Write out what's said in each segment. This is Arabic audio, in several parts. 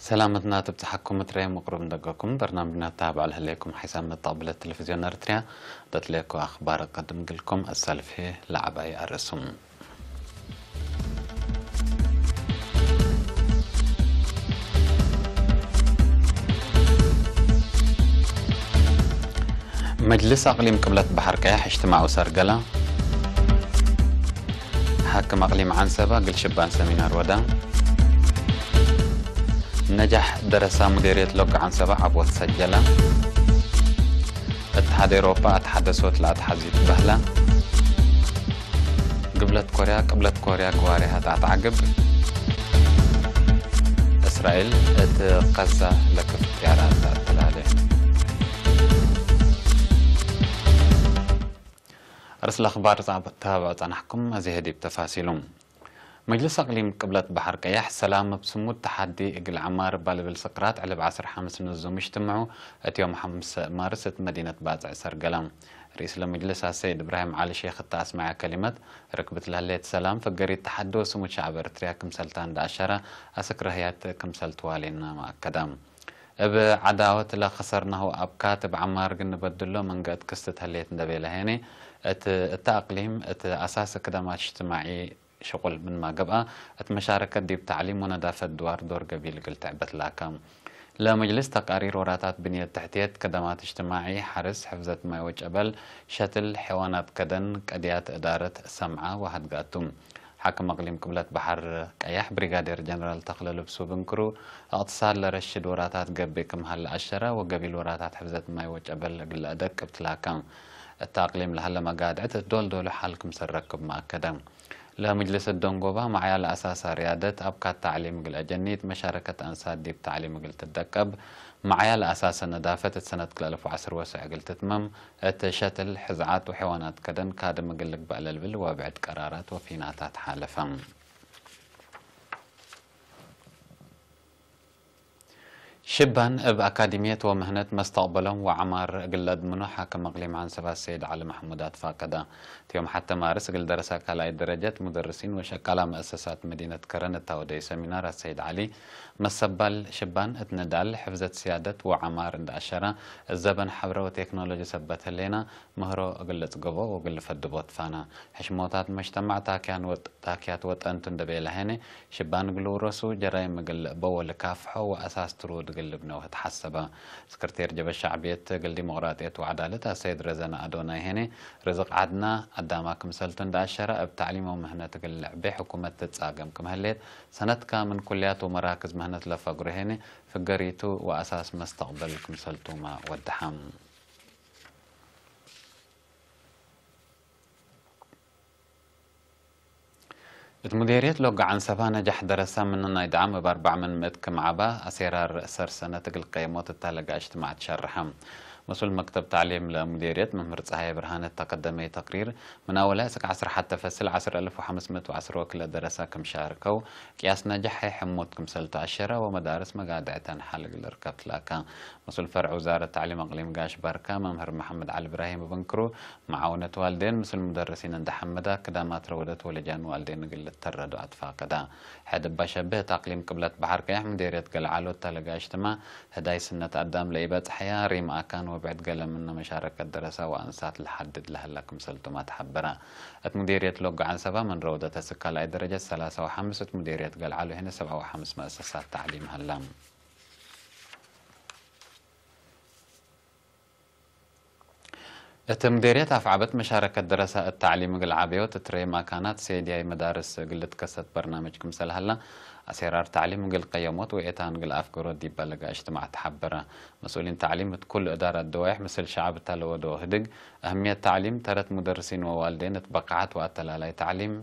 سلامتنا تبتحكم تري مقرب دقكم برنامجنا تابع لكم حسام طابلة التلفزيون أرتريا دتليكو أخبار قدم لكم السالفة لعباي الرسم مجلس أقليم قبلة بحر كيح اجتماع سرقلة حاكم أقليم عنسبة قل شبان سمينار ودا نجح درس مديرية لوج عن 7 عبوة سجلة اتحاد أوروبا اتحاد صوت لاتحازيت بهلة قبلت كوريا قواريها تعتعقب إسرائيل اتقزة لك اختيارات التلالي رسل أخبار تابعت عنحكم هذه هدي بتفاصيلهم مجلس أقليم قبلة بحر كيح سلام بسمود تحدي إقل عمار بالبل سقرات على بعصر 5 نزوم اجتمعوا يوم 5 مارس مدينة بازع سرقلم رئيس المجلس السيد إبراهيم علي شيخ التاس مع كلمة ركبت لهلية سلام فقري التحدي وسمود شعب إرتريا كمسلتان داشرة أسكرهيات كمسلت والينا مع كدام بعداوة لا خسرناه أبكاتب عمار قلنا بدله من قد كستت هلية ندبيلة هيني التأقليم أساس كدامات اجتماعي شغل من ما قبقى مشاركة دي بتعليم ونظافة دور قبيل قلت عبت لاكام لمجلس تقارير وراتات بنية تحتية كدمات اجتماعي حرس حفظة ما وجبل شتل حيوانات كدن قديات إدارة سمعة وهد قاتم حاكم أقليم قبلة بحر كيح بريغادير جنرال تخلل بسو بنكرو اتصال لرشد وراتات قبي كم هلا 10 وقبيل وراتات حفظة ما وجبل قل أدك بتلاكام التأقليم لهلا ما قادعت دول حالكم سركب مع كدم لمجلس الدنقوبة معايا الأساس ريادة أبقى التعليم قل أجنيت مشاركة أنساد دي بتعليم قل تدقب معايا الأساس الندافة سنة 2010 وسع قل تتمم شتل حزعات وحيوانات كدن كادم قل لك بقى للبل وبعد قرارات وفيناتات حالفم شبان بأكاديمية ومهنة مستقبلهم وعمار قلد منو حاكم أقليم عن سبا السيد علي محمودات فاقدة يوم حتى مارس قل درسا كالاي درجة مدرسين وشكالا مؤسسات مدينة كرن التاودي سمينار السيد علي مسبال شبان اتندال حفظة سيادة وعمار عند أشرة الزبن حبرة وتكنولوجيا سبت لنا مهرو قلت قبو وقل فدبوت فانا حشموتات مجتمع تاكيات وطنتن دبيلة هني شبان قلو رسو جرايم قل بول كافحو وأساس ترود قلبنا وتحسبا سكرتير جبهة الشعبية قل ديمقراطية وعدالة السيد رزانا أدوناي هني رزق عدنا قدامكم سلطن داشرة بتعليم ومهنة قل لعبة حكومة تتساقمكم هليت سنة كامن كليات ومراكز مهنة لفقر هني فقريتو وأساس مستقبلكم سلطو ما ودحام المديرية لوقع عن سبا نجح درسا مننا يدعم ب4 من متكم عبا أسيرار سنة القيمات التالقة اجتماع تشرحهم مسؤول مكتب تعليم لمديرية ممر صهاي برهانة تقدمي تقرير من أولها سك 10 حتى فصل 10510 وكل درسا كم شاركوا قياس نجح حموت كم سلطة 10 ومدارس مقادعة حلق الركب لاكا مسؤول فرع وزارة التعليم أقليم قاش باركا ممهر محمد علي إبراهيم بنكرو معاونة والدين مسؤول المدرسين عند حمدا كدامات رودت ولجان والدين قلت تردوا أطفاء كدا حد بشبه تقليم قبلة بحر كيح مديرية قلعالو تلقى اجتماع هداي سنة قدام لإيبات حياة ريم أكان وبعد قلم من مشاركة دراسة وأنسات الحدد لها لكم سلطمات حبرا مديرية لوقع عن سبا من روضة سكال أي درجة 3 و5 مديرية قلعالو هنا 7 و5 مؤسسات تعليم هلام مديرية أفعبت مشاركة دراسة التعليم العابية وتتري ما كانت سيدي مدارس قلت كسة برنامجكم سلهلا أسيرار تعليم قل قيمات وإيتان قل أفكار دي بلغة اجتماع تحبرة مسؤولين تعليم كل إدارة دوائح مثل شعب التالو هدق أهمية تعليم ترت مدرسين ووالدين تبقعت وأتلالي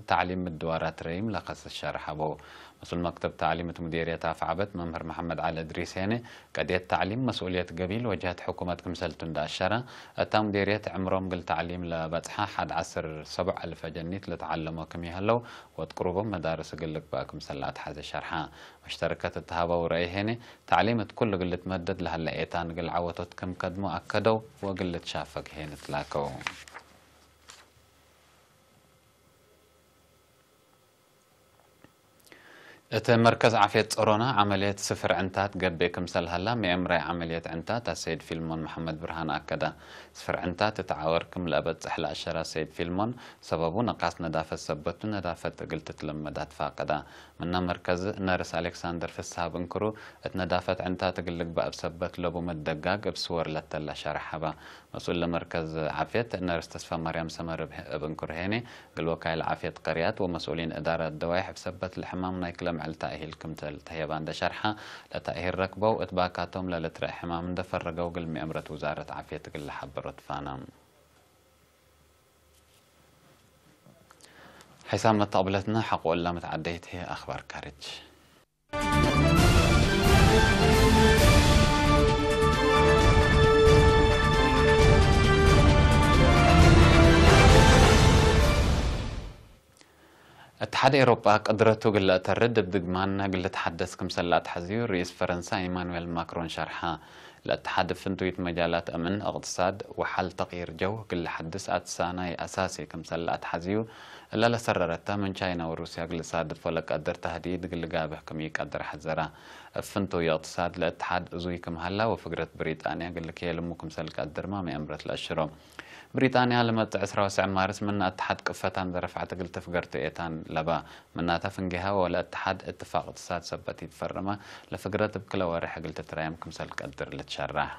تعليم الدوارات ريم لقص الشرح أبو مسؤول مكتب تعليم مديرية أفعبت ممهر محمد علي إدريس هنا قضية تعليم مسؤولية قبيل وجهة حكومة كمسلتون داشرة أتا مديرية عمرهم قل تعليم لبتحا حد 17,000 جنيت لتعلموا كم يهلو وتقربهم مدارس قلك باكم سلات حاز شرحها مشتركات التهابة ورأي هنا تعليمة كل قلت مدد لهلا ايتان قل عوتت كم قدموا أكدوا وقلت شافك هنا تلاكوا مركز عافية صرونا عملية صفر عنتات قبي كمسل هلا ميمري عملية عنتات السيد فيلمون محمد برهان أكدا صفر عنتات تتعاوركم لأبد سحلة الشرا سيد فيلمون سببو نقاس ندافة سبتو ندافة قلت تلمدات فاقدا منا مركز نارس ألكسندر في السحاب انكرو اتندافة عنتات قلق بقى بسبت لبو مدقاق بصور لتلا شرحبا مسؤول لمركز عافية نارس تسفى مريم سمر بنكر هيني قل وكايل عافية قريات ومسؤولين إدارة الدوايح بسبت الحمام نايكلم على تأهيل كمتل تهيبان دا شرحة لتأهيل ركبة وإتباكاتهم للترق حمام دا فرقوا قل مئمرة وزارة عافية قل حبرت فانا حسام متقبلتنا حق ولا متعديت هي أخبار كارج اتحاد أوروبا قدرته قلة ترد بدقمان قلة تحدث كمسلات حزيو رئيس فرنسا إيمانويل ماكرون شرحها الاتحاد فنتويت مجالات أمن اقتصاد وحل تغيير جو قل حدث أتساناي أساسي كمسلات حزيو إلا لسررتها من شاينا وروسيا قل صادف ولا قدر تهديد قل قابه كمي قدر حزرة فنتو اقتصاد الاتحاد زوي كم هلا وفقرة بريطانيا قل لك يلمو كمسل قدر ما مأمرت الأشرو بريطانيا لما 19 مارس من اتحاد كفتان درفعت قلت فقرت ايتان لبا من تفنجها ولا اتحاد اتفاق اقتصاد سبت يتفرمه لفقرت بكل ورح قلت ترايم كمسل قدر لتشرح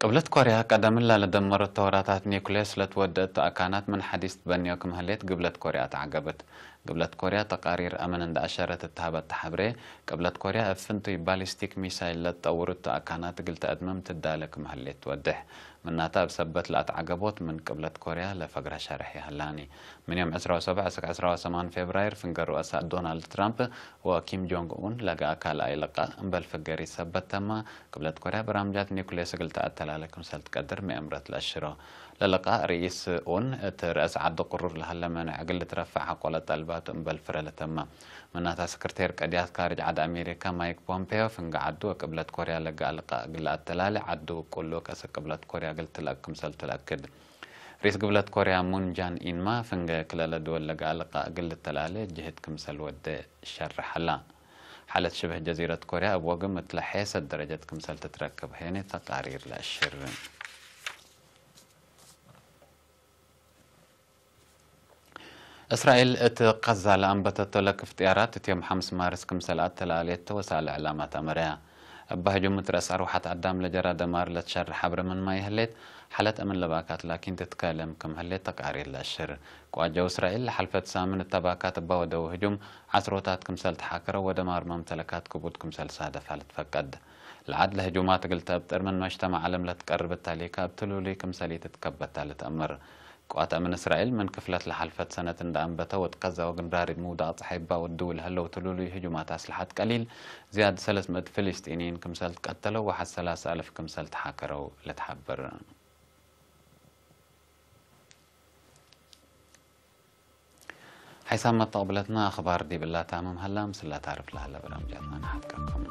قبلت كوريا قدم الله لدمرت توراتات نيوكليس لتودت أكانات من حديث بنيوكم هليت قبلت كوريا تعقبت قبلت كوريا تقارير أمن عند أشارة التهابات تحبري قبلت كوريا أفنتو باليستيك ميسايل لتطورت أكانات قلت أدممت الدالك مهليت ودح من ناتا بسبت لا تعقبوت من قبلت كوريا لفقرة شرحي هلاني من يوم 17 فبراير فنقر رؤساء دونالد ترامب وكيم جونغ أون لقى أكال أي لقاء بل فقري سبت تما قبلت كوريا برامجات نيوكليس قلت أتلالكم سلت قدر مأمرت الأشرة للقاء رئيس أون ترأس عد قرر لهلا منع قل ترفع حق ولا طلبات بل فرل تما منها سكرتير قديات كارج عد أمريكا مايك بومبيو فنق عدو قبلت كوريا لقى لقاء قل أتلالي عدو كله كس قبلت كوريا قلت لكم سلت لأكد رئيس قبلت كوريا مون جان إنما فنق كلال دول لقى لقاء قل التلالي جهد كمسل ود شرح لا حالة شبه جزيرة كوريا أبوغ مثل حيث درجة كمسل تتركب هنا تقارير لأشر إسرائيل تقزى لأنبتت لك افتيارات يوم 5 مارس كمسلات تلاليت وسائل إعلامات أمريكا بهجوم ترأس أروحة عدام لجرى دمار لتشر حبر من ما يهلت حالة أمن لباكات لكن تتكلم كم هلت تقارير للشر قواجه إسرائيل حلفت سامن التباكات بوده وهجوم عصروتات كمسل تحاكرة ودمار ممتلكات كبوت كمسل سادة فالت فقد العدل هجومات قلت أبتر من مجتمع علم لتقرب التاليكا ابتلوا لي كمسلي تتكبت تأمر قوات من إسرائيل من كفلت لحلفت سنة دأنبته وتقزى وقمرارد موضع صحيبة والدول هلو تلولي هجومات أسلحات قليل زياد 300 فلسطينيين كمسلت قتلوا وحد 3000 كمسلت حاكروا لتحبر حيثما طابلتنا أخبار دي بالله تامم هلا مسلا تعرف لهلا برامجاتنا نحكيكم